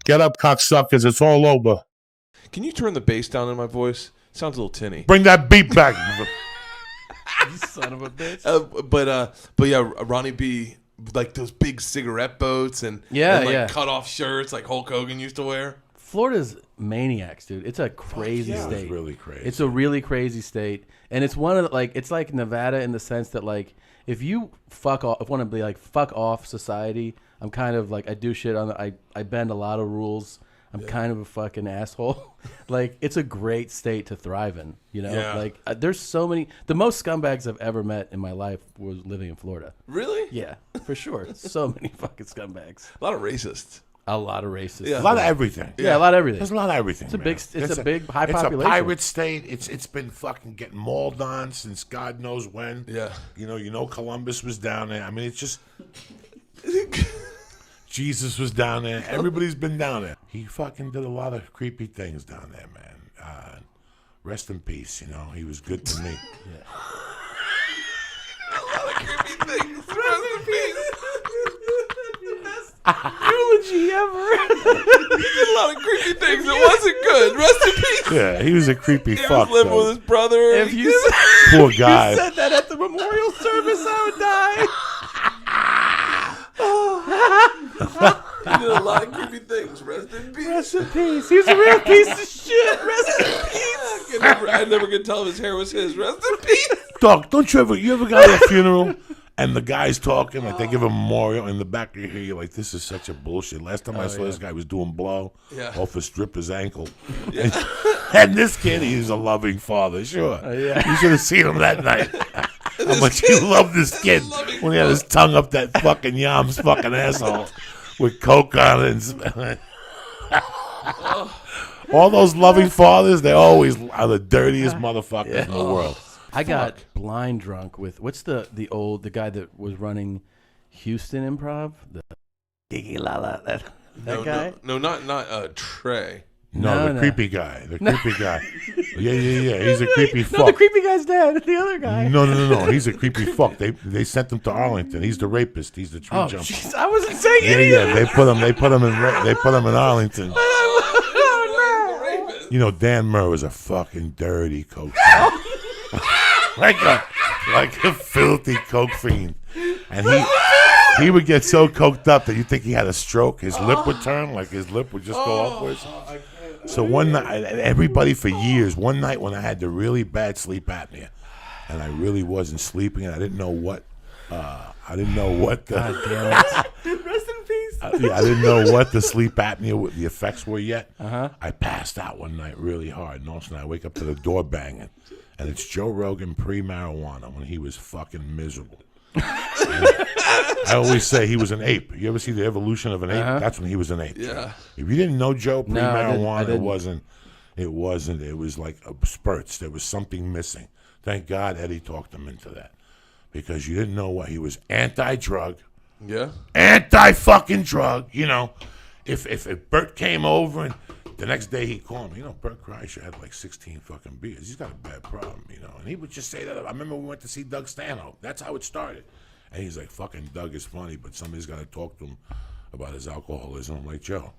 Get up, cocksuckers. It's all over. Can you turn the bass down in my voice? Sounds a little tinny. Bring that beat back. You son of a bitch. But yeah, Ronnie B, like those big cigarette boats and cut off shirts like Hulk Hogan used to wear. Florida's maniacs, dude. It's a crazy state. It's really crazy. It's a really crazy state, and it's one of the, like, it's like Nevada in the sense that, like, if you fuck off, if want to be like fuck off society, I'm kind of like, I do shit on the, I bend a lot of rules. I'm kind of a fucking asshole. Like, it's a great state to thrive in, you know? Yeah. Like, there's so many, the most scumbags I've ever met in my life was living in Florida. Really? Yeah, for sure. So many fucking scumbags. A lot of racists. A lot of racists. Yeah. A lot of everything. Yeah, a lot of everything. There's a lot of everything. It's a man. big, high population. It's a pirate state. It's been fucking getting mauled on since God knows when. Yeah. You know, Columbus was down there. I mean, it's just Jesus was down there. Everybody's been down there. He fucking did a lot of creepy things down there, man. Rest in peace. You know, he was good to me. Yeah. A lot of creepy things. Rest in peace. Eulogy ever. He did a lot of creepy things. It wasn't good. Rest in peace. Yeah, he was a creepy He fuck. was living with his brother. If you Poor guy. you said that at the memorial service, I would die. He did a lot of creepy things. Rest in peace. Rest in peace. He's a real piece of shit. Rest in peace. I never could tell if his hair was his. Rest in peace. Dog, don't you ever go to a funeral and the guy's talking, like they give a memorial in the back of your head, you're like, this is such a bullshit. Last time I saw this guy was doing blow off a stripper's ankle. Yeah. And this kid, he's a loving father, sure. You should have seen him that night. How much he loved this kid when he had his tongue up that fucking yam's fucking asshole with coke on it. All those loving fathers, they always are the dirtiest motherfuckers in the world. I got blind drunk with, what's the guy that was running Houston Improv? The Gigi Lala, that guy? No, not Trey. No, the creepy guy. The creepy guy. Yeah. He's a creepy fuck. No, the creepy guy's dead. The other guy. No. He's a creepy fuck. They sent him to Arlington. He's the rapist. He's the tree jumper. Jeez, I wasn't saying anything. Yeah. They put him in Arlington. You know, Dan Murr was a fucking dirty coke like a filthy coke fiend, and he would get so coked up that you think he had a stroke. His lip would turn, like his lip would just go upwards. So one night, everybody for years, one night when I had the really bad sleep apnea, and I really wasn't sleeping, and I didn't know what. God damn it. Rest in peace. I didn't know what the sleep apnea, the effects were yet. I passed out one night really hard, and all of a sudden I wake up to the door banging, and it's Joe Rogan pre-marijuana when he was fucking miserable. I always say he was an ape. You ever see the evolution of an ape? That's when he was an ape. Yeah. If you didn't know Joe pre-marijuana, I it wasn't. It was like spurts. There was something missing. Thank God Eddie talked him into that. Because you didn't know what he was anti-drug. Yeah. Anti-fucking drug. You know, if Bert came over and the next day he'd call me, Bert Kreischer had like 16 fucking beers. He's got a bad problem, And he would just say that. I remember we went to see Doug Stanhope. That's how it started. And he's like, fucking Doug is funny, but somebody's got to talk to him about his alcoholism. I'm like, Joe,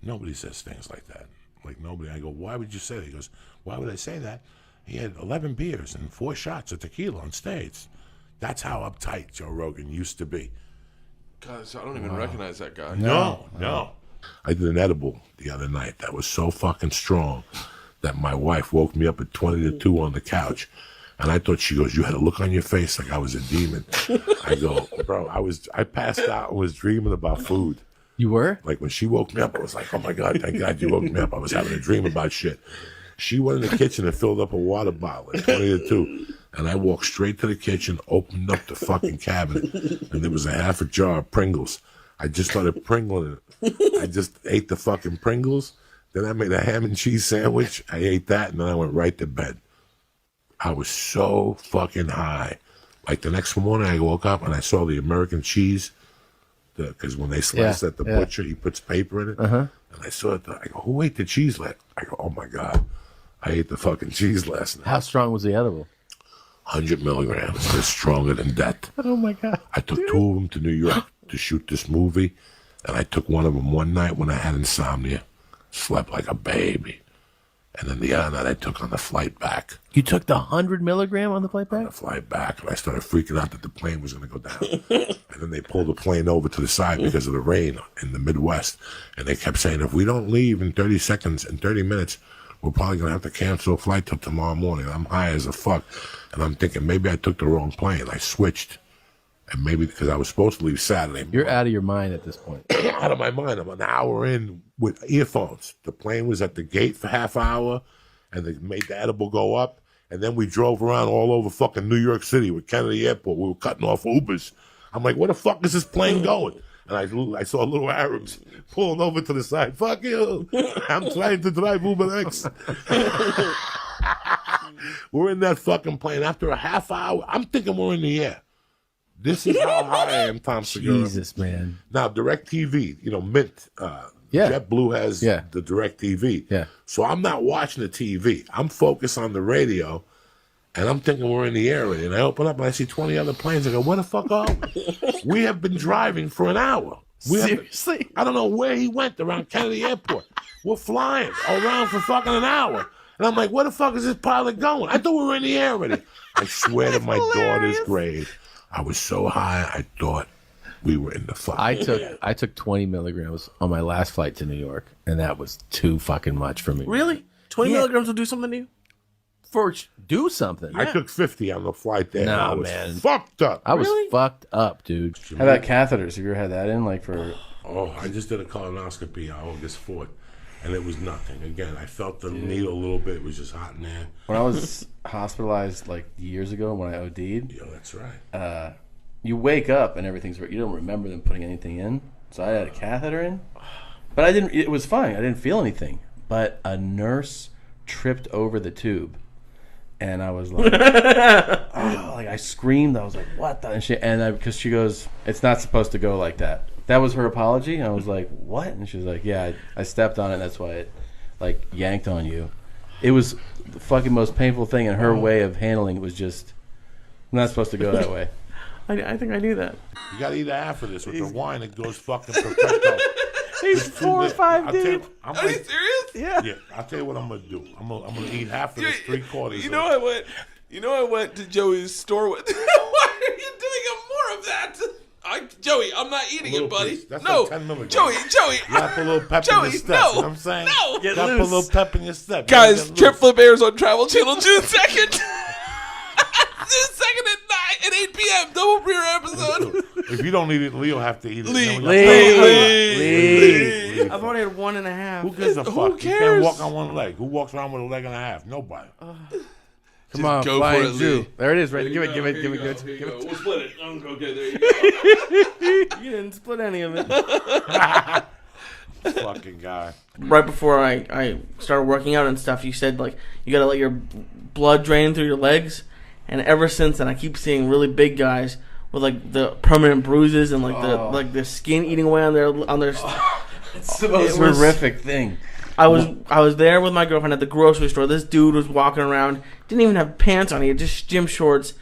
nobody says things like that. Like, nobody. I go, why would you say that? He goes, why would I say that? He had 11 beers and 4 shots of tequila on stage. That's how uptight Joe Rogan used to be. God, I don't even recognize that guy. No. I did an edible the other night that was so fucking strong that my wife woke me up at 20 to 2 on the couch. And I thought, she goes, you had a look on your face like I was a demon. I go, bro, I passed out and was dreaming about food. You were? Like when she woke me up, I was like, oh my God, thank God you woke me up. I was having a dream about shit. She went in the kitchen and filled up a water bottle at 20 to 2. And I walked straight to the kitchen, opened up the fucking cabinet, and there was a half a jar of Pringles. I just started Pringling it. I just ate the fucking Pringles. Then I made a ham and cheese sandwich. I ate that, and then I went right to bed. I was so fucking high. Like the next morning, I woke up and I saw the American cheese. Because when they slice at the butcher, he puts paper in it. And I saw it. I go, who ate the cheese last? I go, oh my God. I ate the fucking cheese last night. How strong was the edible? 100 milligrams. They're stronger than that. Oh my God. I took 2 of them to New York to shoot this movie. And I took one of them one night when I had insomnia, slept like a baby. And then the other night I took on the flight back. You took the 100 milligram on the flight back? On the flight back, and I started freaking out that the plane was going to go down. And then they pulled the plane over to the side because of the rain in the Midwest. And they kept saying, if we don't leave in 30 seconds, in 30 minutes, we're probably going to have to cancel a flight till tomorrow morning. I'm high as a fuck. And I'm thinking, maybe I took the wrong plane. I switched. And maybe because I was supposed to leave Saturday morning. You're out of your mind at this point. Out of my mind. I'm an hour in with earphones. The plane was at the gate for half hour, and they made the edible go up. And then we drove around all over fucking New York City with Kennedy Airport. We were cutting off Ubers. I'm like, where the fuck is this plane going? And I saw little Arabs pulling over to the side. Fuck you. I'm trying to drive Uber X. We're in that fucking plane. After a half hour, I'm thinking we're in the air. This is how high I am, Tom Segura. Jesus, man. Now, DirecTV, Mint, JetBlue has the DirecTV. Yeah. So I'm not watching the TV. I'm focused on the radio, and I'm thinking we're in the air already. And I open up, and I see 20 other planes. I go, where the fuck are we? We have been driving for an hour. Seriously? I don't know where he went around Kennedy Airport. We're flying around for fucking an hour. And I'm like, where the fuck is this pilot going? I thought we were in the air already. I swear to my daughter's grave, I was so high, I thought we were in the fucking air. I took 20 milligrams on my last flight to New York, and that was too fucking much for me. Really? 20 milligrams will do something to you? Do something. I took 50 on the flight there. Nah, I was man. fucked up. I was fucked up, dude. How about catheters? Have you ever had that in, like, for... Oh, I just did a colonoscopy on August 4th, and it was nothing. Again, I felt the needle a little bit. It was just hot in there. When I was hospitalized, like, years ago when I OD'd... Yeah, that's right. You wake up and everything's... You don't remember them putting anything in. So I had a catheter in. But I didn't... It was fine. I didn't feel anything. But a nurse tripped over the tube. And I was like... I screamed. I was like, what the... And because she goes, it's not supposed to go like that. That was her apology. And I was like, what? And she was like, yeah, I stepped on it. And that's why it, like, yanked on you. It was the fucking most painful thing. And her way of handling it was just... I'm not supposed to go that way. I think I knew that. You got to eat half of this with the wine. It goes fucking perfecto. He's 4 or 5 deep. Are you serious? Yeah. Yeah, I'll tell you what I'm gonna do. I'm gonna eat half of this, 3/4. I went to Joey's store with. Why are you doing more of that? Joey, I'm not eating it, buddy. Piece. That's no, like 10 milligrams. Joey. You gotta put a little pep in your step. No, you know what I'm saying? No. You gotta put a little pep in your step. Guys, Trip Flip airs on Travel Channel June 2nd. June 2nd at 8 p.m. Double premiere episode. If you don't eat it, Lee'll have to eat it. Leave. I've only had 1.5. Who gives a fuck? Who You cares? can't walk on one leg. Who walks around with a leg and a half? Nobody. Come on, go flying for it, Jew. Lee. There it is, right? Give it. Here you go. We'll split it. Okay, there you go. You didn't split any of it. Fucking guy. Right before I started working out and stuff, you said, like, you gotta let your blood drain through your legs. And ever since then, I keep seeing really big guys with, like, the permanent bruises and, like, the skin eating away on their. It's the most horrific thing. I was there with my girlfriend at the grocery store. This dude was walking around, didn't even have pants on. He had just gym shorts,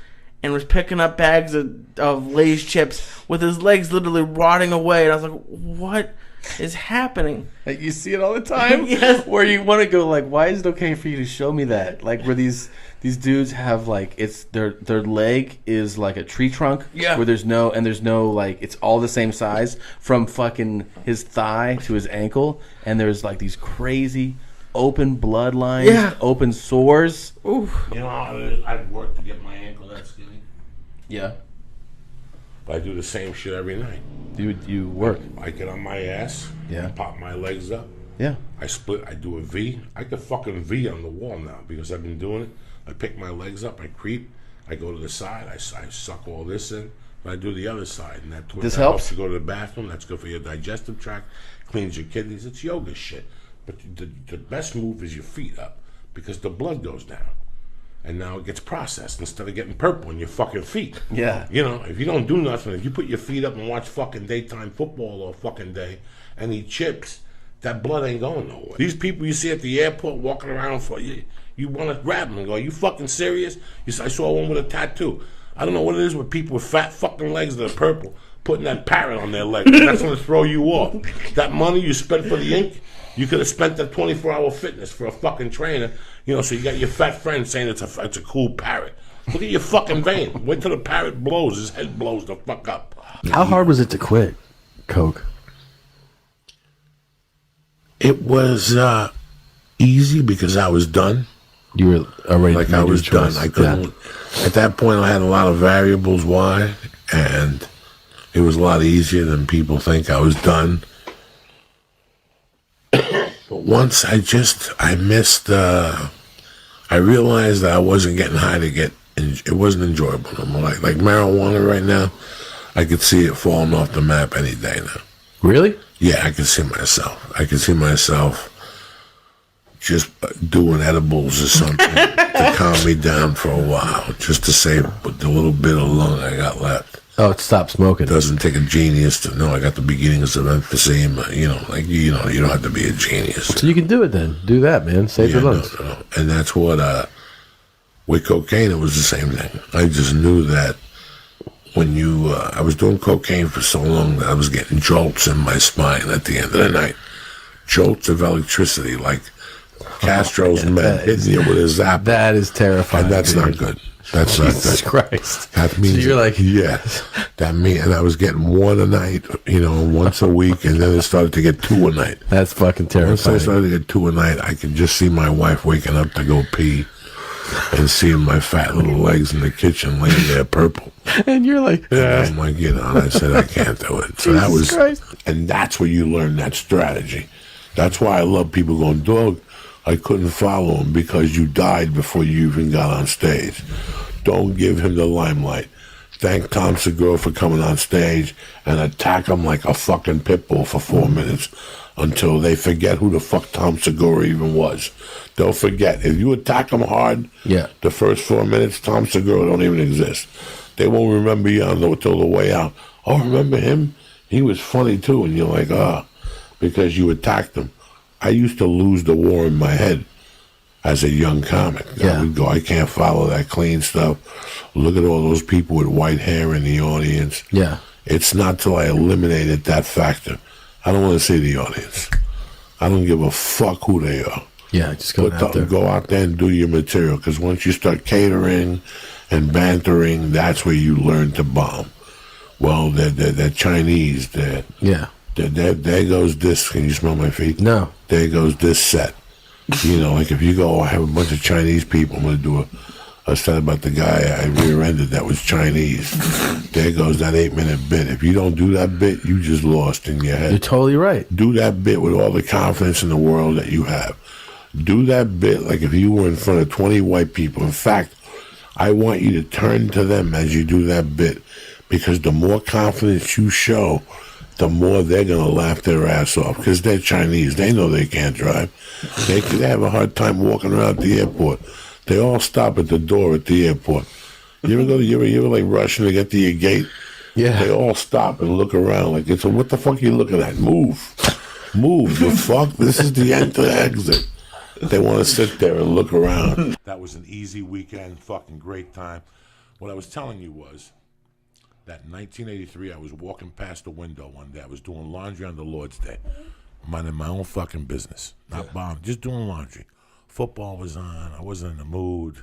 and was picking up bags of Lay's chips with his legs literally rotting away. And I was like, what is happening? Like, you see it all the time? Yes. Where you want to go, like, why is it okay for you to show me that? Like, where these dudes have, like, it's their leg is like a tree trunk. Yeah. Where there's no, like, it's all the same size from fucking his thigh to his ankle. And there's, like, these crazy open bloodlines, open sores. Oof. You know how I've worked to get my ankle that skinny? Yeah. But I do the same shit every night. You work. I get on my ass. Yeah. Pop my legs up. Yeah. I split. I do a V. I could fucking V on the wall now because I've been doing it. I pick my legs up. I creep. I go to the side. I suck all this in. But I do the other side, and that helps you go to the bathroom. That's good for your digestive tract. Cleans your kidneys. It's yoga shit. But the best move is your feet up because the blood goes down. And now it gets processed instead of getting purple in your fucking feet. Yeah. You know, if you don't do nothing, if you put your feet up and watch fucking daytime football all fucking day and eat chips, that blood ain't going nowhere. These people you see at the airport walking around for you want to grab them and go, are you fucking serious? I saw one with a tattoo. I don't know what it is with people with fat fucking legs that are purple, putting that parrot on their leg. That's going to throw you off. That money you spent for the ink, you could have spent that 24-hour fitness for a fucking trainer. So you got your fat friend saying it's a cool parrot. Look at your fucking vein. Wait till the parrot blows. His head blows the fuck up. How hard was it to quit coke? It was easy because I was done. You were already like I was done. I couldn't. Yeah. At that point, I had a lot of variables why, and it was a lot easier than people think. I was done. But once I missed. I realized that I wasn't getting high it wasn't enjoyable no more. Like marijuana right now, I could see it falling off the map any day now. Really? Yeah, I can see myself. I can see myself just doing edibles or something to calm me down for a while, just to save the little bit of lung I got left. Oh, stop smoking. It doesn't take a genius to know I got the beginnings of emphysema. You don't have to be a genius. So you can do it then. Do that, man. Save your lungs. No. And that's what, with cocaine, it was the same thing. I just knew that when I was doing cocaine for so long that I was getting jolts in my spine at the end of the night. Jolts of electricity, like Castro's men hitting you with a zap. That is terrifying. And that's not good. That's not good. Jesus Christ. That means so you're like, yes. That means, and I was getting one a night, once a week, and then it started to get two a night. That's fucking terrifying. Once I started to get two a night, I could just see my wife waking up to go pee, and seeing my fat little legs in the kitchen laying there purple. And you're like, yeah. And I'm like, and I said I can't do it. So that was, Christ. And that's where you learn that strategy. That's why I love people going, dog. I couldn't follow him because you died before you even got on stage. Don't give him the limelight. Thank Tom Segura for coming on stage and attack him like a fucking pit bull for 4 minutes until they forget who the fuck Tom Segura even was. They'll forget. If you attack them hard, the first 4 minutes, Tom Segura don't even exist. They won't remember you until the way out. Oh, remember him? He was funny too. And you're like, because you attacked him. I used to lose the war in my head as a young comic. I would go, I can't follow that clean stuff. Look at all those people with white hair in the audience. Yeah. It's not till I eliminated that factor. I don't want to see the audience. I don't give a fuck who they are. Yeah, just go out there. Go out there and do your material. Because once you start catering and bantering, that's where you learn to bomb. Well, they're Chinese. There goes this. Can you smell my feet? No. There goes this set. Like if you go, I have a bunch of Chinese people. I'm going to do a set about the guy I rear-ended that was Chinese. There goes that 8-minute bit. If you don't do that bit, you just lost in your head. You're totally right. Do that bit with all the confidence in the world that you have. Do that bit like if you were in front of 20 white people. In fact, I want you to turn to them as you do that bit, because the more confidence you show, the more they're going to laugh their ass off, because they're Chinese. They know they can't drive. They have a hard time walking around the airport. They all stop at the door at the airport. You ever like rushing to get to your gate? Yeah. They all stop and look around like, it's what the fuck are you looking at? Move. The fuck? This is the end to the exit. They want to sit there and look around. That was an easy weekend, fucking great time. What I was telling you was, that in 1983, I was walking past the window one day. I was doing laundry on the Lord's Day. Minding my own fucking business. Not bombing, just doing laundry. Football was on. I wasn't in the mood.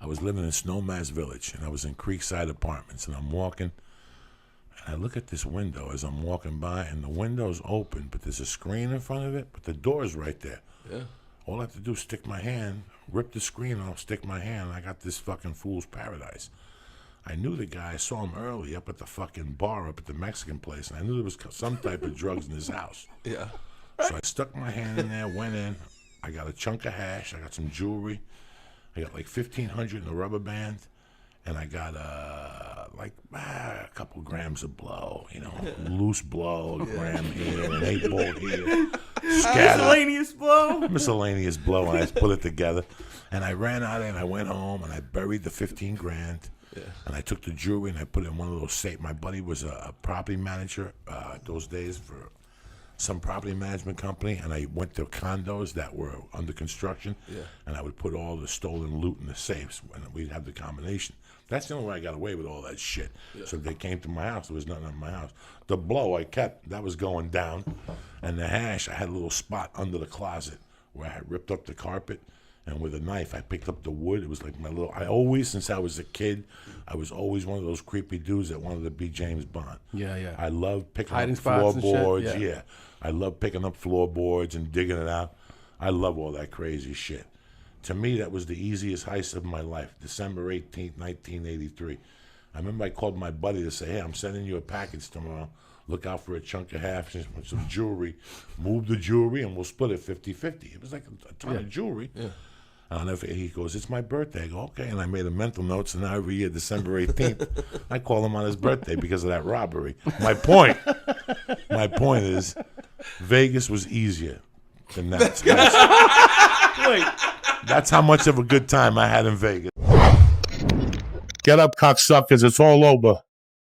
I was living in Snowmass Village, and I was in Creekside Apartments, and I'm walking, and I look at this window as I'm walking by, and the window's open, but there's a screen in front of it, but the door's right there. Yeah. All I have to do is stick my hand, rip the screen off, stick my hand, and I got this fucking fool's paradise. I knew the guy. I saw him early up at the fucking bar up at the Mexican place, and I knew there was some type of drugs in his house. Yeah. So I stuck my hand in there, went in. I got a chunk of hash. I got some jewelry. I got like $1,500 in a rubber band, and I got a couple grams of blow. Loose blow, a gram here, an 8-ball here. Miscellaneous blow, and I put it together. And I ran out and I went home and I buried the $15,000. Yeah. And I took the jewelry and I put it in one of those safes. My buddy was a property manager those days for some property management company, and I went to condos that were under construction, and I would put all the stolen loot in the safes, and we'd have the combination. That's the only way I got away with all that shit. So if they came to my house, there was nothing in my house. The blow I kept, that was going down, and the hash, I had a little spot under the closet where I had ripped up the carpet, and with a knife, I picked up the wood. It was like my little, I always, since I was a kid, I was always one of those creepy dudes that wanted to be James Bond. Yeah. I loved picking Hiding up spots and shit, floorboards. yeah. I love picking up floorboards and digging it out. I love all that crazy shit. To me, that was the easiest heist of my life. December 18th, 1983. I remember I called my buddy to say, hey, I'm sending you a package tomorrow. Look out for a chunk of half, some jewelry. Move the jewelry and we'll split it 50-50. It was like a ton of jewelry. Yeah. And he goes, it's my birthday. I go, okay. And I made a mental note. So now every year, December 18th, I call him on his birthday because of that robbery. My point is, Vegas was easier than that. That's how much of a good time I had in Vegas. Get up, cocksuckers. It's all over.